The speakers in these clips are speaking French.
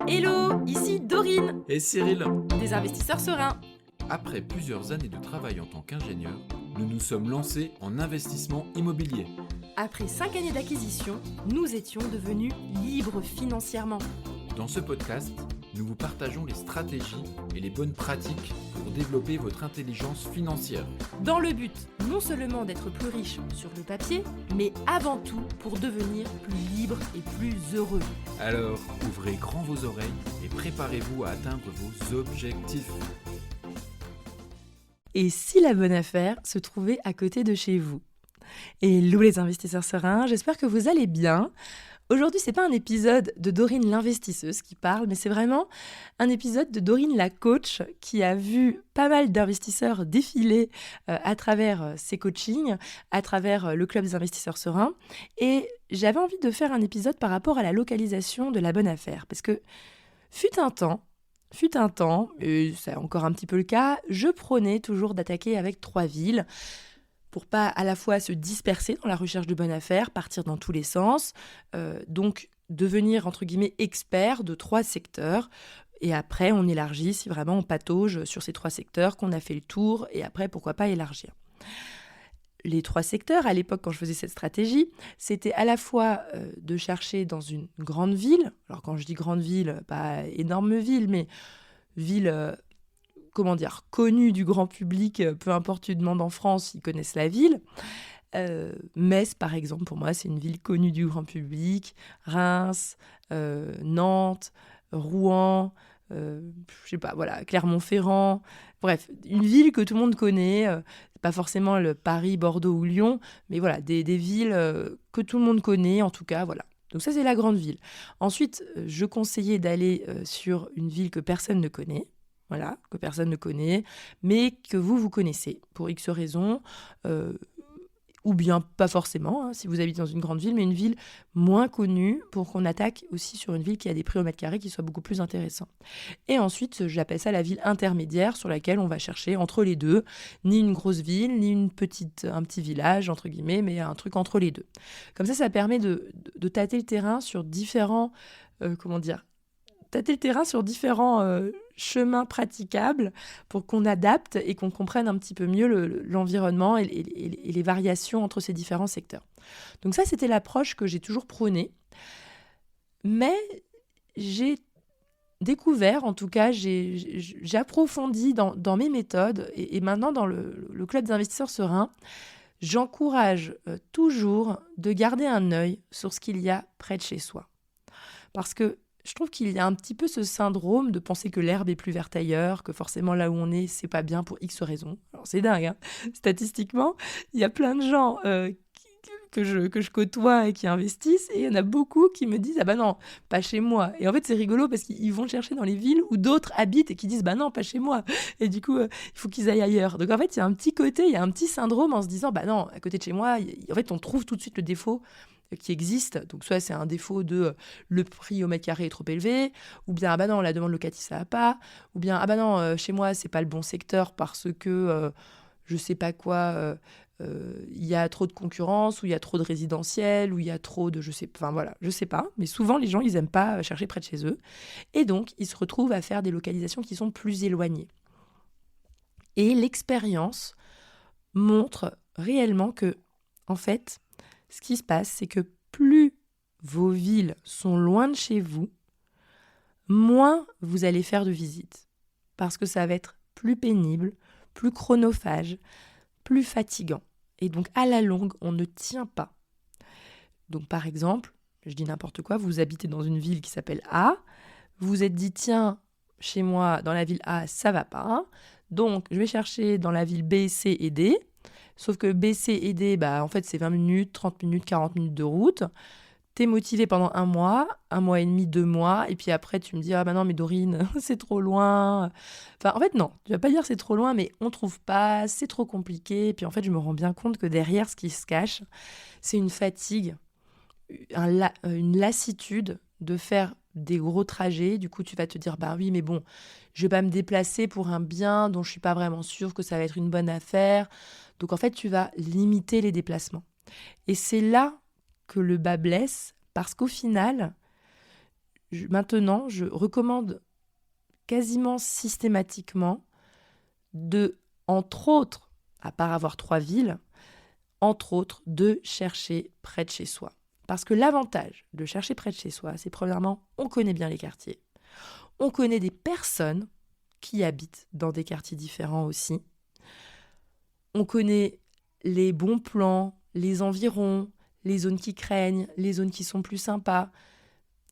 Hello, ici Dorine, Et Cyril, des investisseurs sereins. après plusieurs années de travail en tant qu'ingénieur, nous nous sommes lancés en investissement immobilier. Après 5 années d'acquisition, nous étions devenus libres financièrement. Dans ce podcast, nous vous partageons les stratégies et les bonnes pratiques pour développer votre intelligence financière. Dans le but non seulement d'être plus riche sur le papier, mais avant tout pour devenir plus libre et plus heureux. Alors, ouvrez grand vos oreilles et préparez-vous à atteindre vos objectifs. Et si la bonne affaire se trouvait à côté de chez vous? Hello les investisseurs sereins, j'espère que vous allez bien. Aujourd'hui, c'est pas un épisode de Dorine l'investisseuse qui parle, mais c'est vraiment un épisode de Dorine la coach qui a vu pas mal d'investisseurs défiler à travers ses coachings, à travers le club des investisseurs sereins. Et j'avais envie de faire un épisode par rapport à la localisation de la bonne affaire. Parce que fut un temps, et c'est encore un petit peu le cas, je prônais toujours d'attaquer avec 3 villes pour pas à la fois se disperser dans la recherche de bonnes affaires, partir dans tous les sens, donc devenir entre guillemets expert de 3 secteurs. Et après, on élargit si vraiment on patauge sur ces 3 secteurs, qu'on a fait le tour, et après, pourquoi pas élargir. Les 3 secteurs, à l'époque, quand je faisais cette stratégie, c'était à la fois de chercher dans une grande ville. Alors, quand je dis grande ville, pas énorme ville, mais ville, connue du grand public, peu importe tu demandes en France, ils connaissent la ville. Metz, par exemple, pour moi, c'est une ville connue du grand public. Reims, Nantes, Rouen, Clermont-Ferrand. Bref, une ville que tout le monde connaît. Pas forcément le Paris, Bordeaux ou Lyon, mais voilà, des villes que tout le monde connaît, en tout cas, voilà. Donc ça, c'est la grande ville. Ensuite, je conseillais d'aller sur une ville que personne ne connaît. Voilà, que personne ne connaît, mais que vous connaissez, pour X raisons, ou bien pas forcément, si vous habitez dans une grande ville, mais une ville moins connue, pour qu'on attaque aussi sur une ville qui a des prix au mètre carré qui soient beaucoup plus intéressants. Et ensuite, j'appelle ça la ville intermédiaire, sur laquelle on va chercher entre les deux, ni une grosse ville, ni un petit village, entre guillemets, mais un truc entre les deux. Comme ça permet de tâter le terrain sur différents, chemins praticables pour qu'on adapte et qu'on comprenne un petit peu mieux l'environnement et les variations entre ces différents secteurs. Donc ça, c'était l'approche que j'ai toujours prônée. Mais j'ai découvert, en tout cas, j'ai approfondi dans mes méthodes. Et maintenant, dans le club d'investisseurs sereins, j'encourage toujours de garder un œil sur ce qu'il y a près de chez soi. Parce que je trouve qu'il y a un petit peu ce syndrome de penser que l'herbe est plus verte ailleurs, que forcément là où on est, c'est pas bien pour X raisons. Alors c'est dingue, hein. Statistiquement, il y a plein de gens que je côtoie et qui investissent, et il y en a beaucoup qui me disent « Ah bah non, pas chez moi ». Et en fait, c'est rigolo parce qu'ils vont chercher dans les villes où d'autres habitent et qui disent « Bah non, pas chez moi ». Et du coup, il faut qu'ils aillent ailleurs. Donc en fait, il y a un petit côté, il y a un petit syndrome en se disant « Bah non, à côté de chez moi », en fait, on trouve tout de suite le défaut qui existe. Donc soit c'est un défaut de le prix au mètre carré est trop élevé, ou bien ah bah non, la demande locative ça va pas, ou bien ah bah non, chez moi c'est pas le bon secteur parce que je sais pas quoi, il y a trop de concurrence, ou il y a trop de résidentiel, ou il y a trop de je sais pas, mais souvent les gens ils aiment pas chercher près de chez eux, et donc ils se retrouvent à faire des localisations qui sont plus éloignées. Et l'expérience montre réellement que, en fait, ce qui se passe, c'est que plus vos villes sont loin de chez vous, moins vous allez faire de visites. Parce que ça va être plus pénible, plus chronophage, plus fatigant. Et donc, à la longue, on ne tient pas. Donc, par exemple, je dis n'importe quoi, vous habitez dans une ville qui s'appelle A, vous vous êtes dit, tiens, chez moi, dans la ville A, ça va pas. Donc, je vais chercher dans la ville B, C et D. Sauf que B, C et D, en fait, c'est 20 minutes, 30 minutes, 40 minutes de route. T'es motivé pendant 1 mois et demi, 2 mois. Et puis après, tu me dis, ah bah non, mais Dorine, c'est trop loin. Enfin, en fait, non, je vais pas dire c'est trop loin, mais on trouve pas, c'est trop compliqué. Et puis en fait, je me rends bien compte que derrière, ce qui se cache, c'est une fatigue, une lassitude de faire des gros trajets. Du coup, tu vas te dire, bah oui, mais bon, je vais pas me déplacer pour un bien dont je suis pas vraiment sûre que ça va être une bonne affaire. Donc en fait, tu vas limiter les déplacements. Et c'est là que le bas blesse, parce qu'au final, maintenant, je recommande quasiment systématiquement de, entre autres, à part avoir 3 villes, entre autres, de chercher près de chez soi. Parce que l'avantage de chercher près de chez soi, c'est premièrement, on connaît bien les quartiers. On connaît des personnes qui habitent dans des quartiers différents aussi. On connaît les bons plans, les environs, les zones qui craignent, les zones qui sont plus sympas.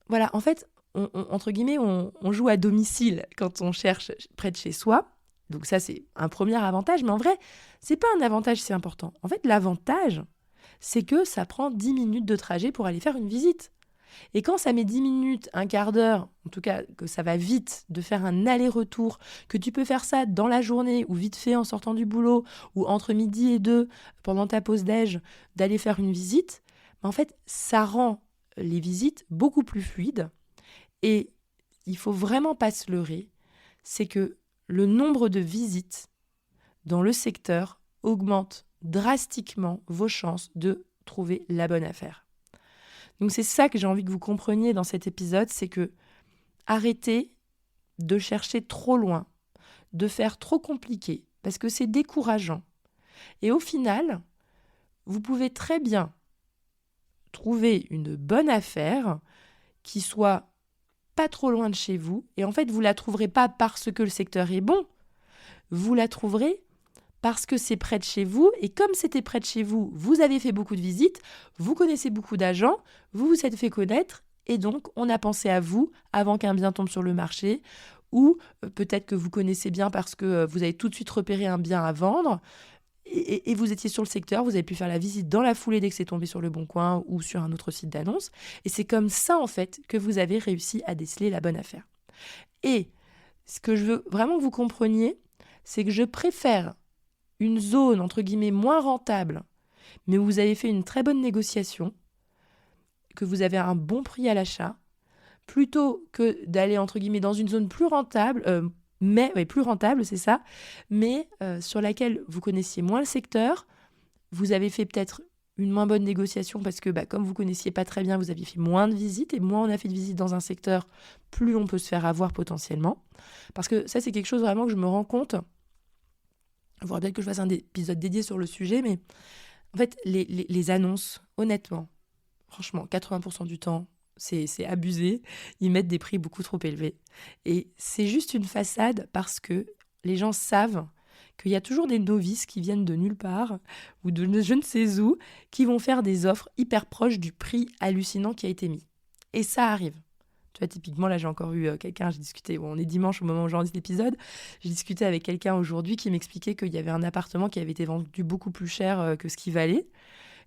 Voilà, en fait, entre guillemets, on joue à domicile quand on cherche près de chez soi. Donc ça, c'est un premier avantage. Mais en vrai, c'est pas un avantage si important. En fait, l'avantage, c'est que ça prend 10 minutes de trajet pour aller faire une visite. Et quand ça met 10 minutes, un quart d'heure, en tout cas que ça va vite de faire un aller-retour, que tu peux faire ça dans la journée ou vite fait en sortant du boulot ou entre midi et 2 pendant ta pause déj, d'aller faire une visite, en fait, ça rend les visites beaucoup plus fluides. Et il faut vraiment pas se leurrer, c'est que le nombre de visites dans le secteur augmente drastiquement vos chances de trouver la bonne affaire. Donc c'est ça que j'ai envie que vous compreniez dans cet épisode, c'est que arrêtez de chercher trop loin, de faire trop compliqué, parce que c'est décourageant. Et au final, vous pouvez très bien trouver une bonne affaire qui soit pas trop loin de chez vous, et en fait vous la trouverez pas parce que le secteur est bon, vous la trouverez parce que c'est près de chez vous, et comme c'était près de chez vous, vous avez fait beaucoup de visites, vous connaissez beaucoup d'agents, vous vous êtes fait connaître, et donc on a pensé à vous avant qu'un bien tombe sur le marché, ou peut-être que vous connaissez bien parce que vous avez tout de suite repéré un bien à vendre, et vous étiez sur le secteur, vous avez pu faire la visite dans la foulée dès que c'est tombé sur Le Bon Coin ou sur un autre site d'annonce, et c'est comme ça en fait que vous avez réussi à déceler la bonne affaire. Et ce que je veux vraiment que vous compreniez, c'est que je préfère une zone, entre guillemets, moins rentable, mais où vous avez fait une très bonne négociation, que vous avez un bon prix à l'achat, plutôt que d'aller, entre guillemets, dans une zone plus rentable, plus rentable, c'est ça, mais sur laquelle vous connaissiez moins le secteur, vous avez fait peut-être une moins bonne négociation parce que comme vous connaissiez pas très bien, vous aviez fait moins de visites, et moins on a fait de visites dans un secteur, plus on peut se faire avoir potentiellement. Parce que ça, c'est quelque chose vraiment que je me rends compte. Il faudrait peut-être que je fasse un épisode dédié sur le sujet, mais en fait, les annonces, honnêtement, franchement, 80% du temps, c'est abusé. Ils mettent des prix beaucoup trop élevés. Et c'est juste une façade parce que les gens savent qu'il y a toujours des novices qui viennent de nulle part ou de je ne sais où, qui vont faire des offres hyper proches du prix hallucinant qui a été mis. Et ça arrive. Tu vois, typiquement, là, j'ai encore eu quelqu'un, j'ai discuté, on est dimanche au moment où j'enregistre l'épisode, j'ai discuté avec quelqu'un aujourd'hui qui m'expliquait qu'il y avait un appartement qui avait été vendu beaucoup plus cher que ce qu'il valait.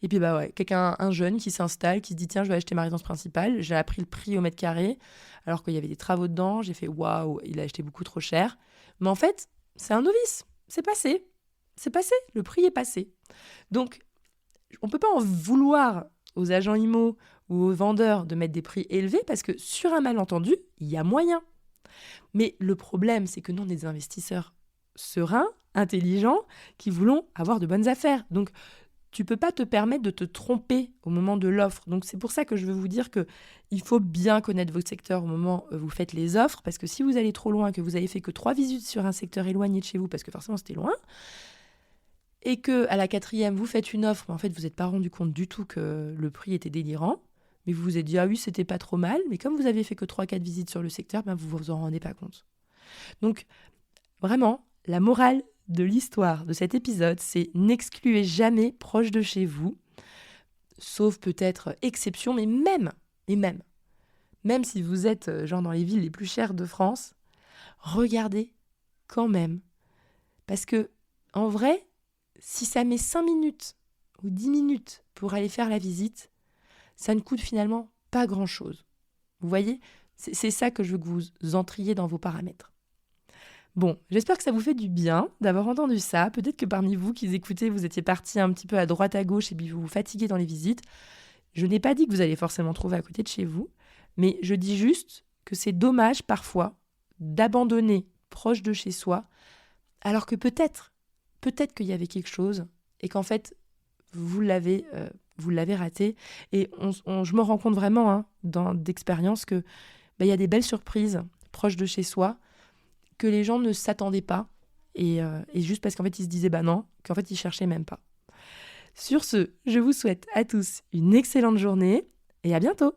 Et puis, quelqu'un, un jeune qui s'installe, qui se dit, tiens, je vais acheter ma résidence principale. J'ai appris le prix au mètre carré, alors qu'il y avait des travaux dedans. J'ai fait, waouh, il a acheté beaucoup trop cher. Mais en fait, c'est un novice. C'est passé. C'est passé. Le prix est passé. Donc, on ne peut pas en vouloir aux agents IMO ou aux vendeurs de mettre des prix élevés parce que sur un malentendu, il y a moyen. Mais le problème, c'est que nous, on est des investisseurs sereins, intelligents, qui voulons avoir de bonnes affaires. Donc, tu ne peux pas te permettre de te tromper au moment de l'offre. Donc, c'est pour ça que je veux vous dire qu'il faut bien connaître votre secteur au moment où vous faites les offres, parce que si vous allez trop loin, que vous avez fait que 3 visites sur un secteur éloigné de chez vous, parce que forcément, c'était loin, et qu'à la 4e, vous faites une offre, mais en fait, vous n'êtes pas rendu compte du tout que le prix était délirant, mais vous vous êtes dit, ah oui, c'était pas trop mal, mais comme vous avez fait que 3-4 visites sur le secteur, vous vous en rendez pas compte. Donc, vraiment, la morale de l'histoire de cet épisode, c'est n'excluez jamais proche de chez vous, sauf peut-être exception, mais même si vous êtes genre dans les villes les plus chères de France, regardez quand même. Parce que, en vrai, si ça met 5 minutes ou 10 minutes pour aller faire la visite, ça ne coûte finalement pas grand-chose. Vous voyez, c'est ça que je veux que vous entriez dans vos paramètres. Bon, j'espère que ça vous fait du bien d'avoir entendu ça. Peut-être que parmi vous qui écoutez, vous étiez partis un petit peu à droite à gauche et puis vous vous fatiguez dans les visites. Je n'ai pas dit que vous allez forcément trouver à côté de chez vous, mais je dis juste que c'est dommage parfois d'abandonner proche de chez soi, alors que peut-être qu'il y avait quelque chose et qu'en fait, vous l'avez raté. Et je me rends compte vraiment d'expérience que il y a des belles surprises proches de chez soi que les gens ne s'attendaient pas. Et juste parce qu'en fait, ils se disaient non, qu'en fait, ils cherchaient même pas. Sur ce, je vous souhaite à tous une excellente journée et à bientôt.